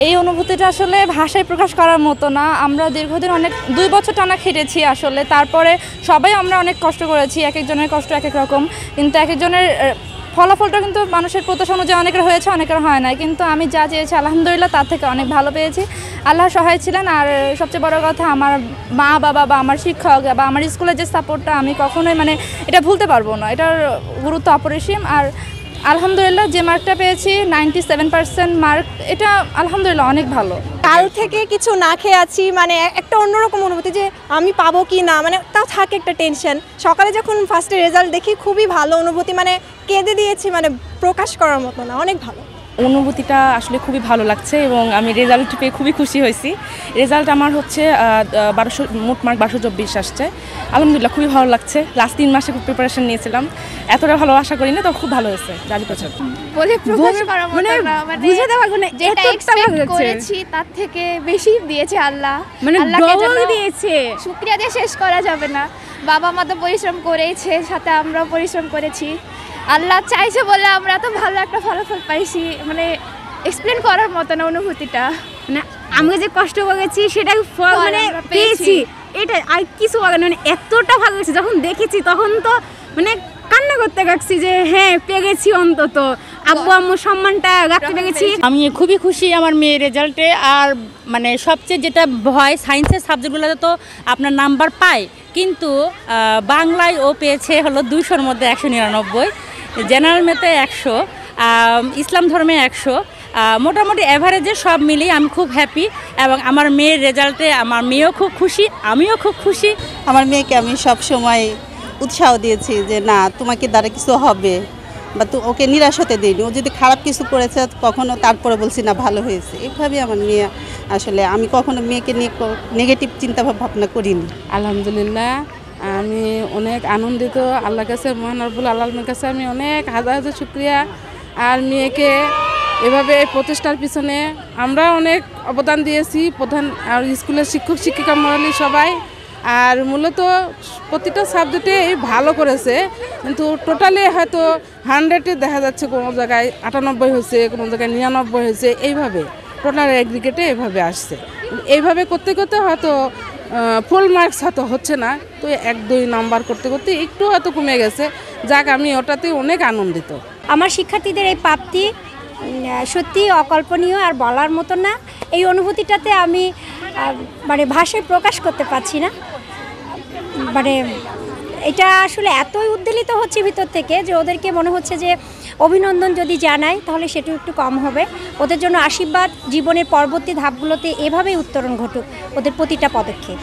এই অনুভূতিটা আসলে ভাষায় প্রকাশ করার মতো না। আমরা দীর্ঘদিন অনেক ২ বছর টানা খেটেছি আসলে। তারপরে সবাই আমরা অনেক কষ্ট করেছি। একেকজনের কষ্ট একেক রকম। কিন্তু একেকজনের ফলাফলটা কিন্তু মানুষের প্রত্যাশা অনুযায়ী অনেকের হয়েছে, অনেকের হয় নাই। কিন্তু আমি যা চেয়েছি আলহামদুলিল্লাহ তার থেকে অনেক ভালো পেয়েছি। আল্লাহ সহায় ছিলেন। আর সবচেয়ে বড় কথা, আমার মা বাবা বা আমার শিক্ষক বা আমার স্কুলের যে সাপোর্টটা আমি কখনোই এটা ভুলতে পারবো না। এটার গুরুত্ব অপরিসীম। আর আলহামদুলিল্লাহ যে মার্কটা পেয়েছি 97% মার্ক, এটা আলহামদুলিল্লাহ অনেক ভালো। কাল থেকে কিছু না খেয়ে আছি, একটা অন্যরকম অনুভূতি যে আমি পাবো কি না, তাও থাকে একটা টেনশন। সকালে যখন ফার্স্টে রেজাল্ট দেখি খুবই ভালো অনুভূতি, কেঁদে দিয়েছি, প্রকাশ করার মতো না, অনেক ভালো অনুভূতিটা। আসলে খুবই ভালো লাগছে এবং আমি রেজাল্ট পেয়ে খুবই খুশি হয়েছি। রেজাল্ট আমার হচ্ছে 1200, মোট মার্ক 1224 আসছে। আলহামদুলিল্লাহ খুবই ভালো লাগছে। লাস্ট 3 মাসে খুব প্রিপারেশন নিয়েছিলাম, এতটা ভালো আশা করি না, তো খুব ভালো হয়েছে। জানি বছর বলে প্রকাশ করার মতো না, বুঝে দেওয়া যেটা এক্সপেক্ট করেছি তার থেকে বেশি দিয়েছে আল্লাহ। আল্লাহকে জন্য দিয়েছে, শুকরিয়া দিয়ে শেষ করা যাবে না। বাবা মা তো পরিশ্রম করেছে, সাথে আমরাও পরিশ্রম করেছি। আল্লাহ চাইছে বলে আমরা তো ভালো একটা ফলাফল পাইছি। এক্সপ্লেন করার মতো না অনুভূতিটা। আমি যে কষ্ট করেছি সেটা ফল পেয়েছি, এটা আর কিছু বলার না। এতটা ভালো লাগছে যখন দেখেছি, তখন তো কান্না করতে লাগছি যে হ্যাঁ পেয়ে গেছি, অন্তত আব্বু আম্মুর সম্মানটা রাখতে পেরেছি। আমি খুবই খুশি আমার মেয়ের রেজাল্টে। আর সবচেয়ে যেটা ভয়, সায়েন্সের সাবজেক্টগুলোতে তো আপনার নাম্বার পায়, কিন্তু বাংলায় ও পেয়েছে হলো 200-র মধ্যে 199, জেনারেল ম্যাথে 100, ইসলাম ধর্মে 100। মোটামুটি অ্যাভারেজে সব মিলিয়ে আমি খুব হ্যাপি। এবং আমার মেয়ের রেজাল্টে আমার মেয়েও খুব খুশি, আমিও খুব খুশি। আমার মেয়েকে আমি সব সময় উৎসাহ দিয়েছি যে না, তোমাকে দ্বারা কিছু হবে, বা ওকে নিরাশ হতে দিইনি। ও যদি খারাপ কিছু করেছে কখনো, তারপরে বলছি না ভালো হয়েছে। এইভাবে আমার মেয়ে, আসলে আমি কখনো মেয়েকে নিয়ে নেগেটিভ চিন্তা ভাবনা করিনি। আলহামদুলিল্লাহ আমি অনেক আনন্দিত। আল্লাহর কাছে, মহান রব্বুল আলামিনের কাছে আমি অনেক হাজার হাজার শুকরিয়া। আর মেয়েকে এভাবে প্রচেষ্টার পিছনে আমরা অনেক অবদান দিয়েছি, প্রধান আর স্কুলের শিক্ষক শিক্ষিকা মণ্ডলী সবাই। আর মূলত প্রতিটা সাবজেক্টে ভালো করেছে, কিন্তু টোটালি হয়তো 100-এ দেখা যাচ্ছে কোনো জায়গায় 98 হয়েছে, কোনো জায়গায় 99 হয়েছে। এইভাবে টোটাল এগ্রিগেটে এভাবে আসছে। এইভাবে করতে করতে হয়তো ফুল মার্কস হয়তো হচ্ছে না, তো 1-2 নাম্বার করতে করতে একটু হয়তো কমে গেছে। যাক, আমি ওটাতে অনেক আনন্দিত। আমার শিক্ষার্থীদের এই প্রাপ্তি সত্যি অকল্পনীয়, আর বলার মতো না। এই অনুভূতিটাতে আমি ভাষায় প্রকাশ করতে পারছি না। এটা আসলে এতই উদ্বেলিত হচ্ছে ভিতর থেকে যে ওদেরকে মনে হচ্ছে যে অভিনন্দন যদি জানাই তাহলে সেটা একটু কম হবে। ওদের জন্য আশীর্বাদ, জীবনের পরবর্তী ধাপগুলোতে এভাবেই উত্তরণ ঘটুক ওদের প্রতিটা পদক্ষেপ।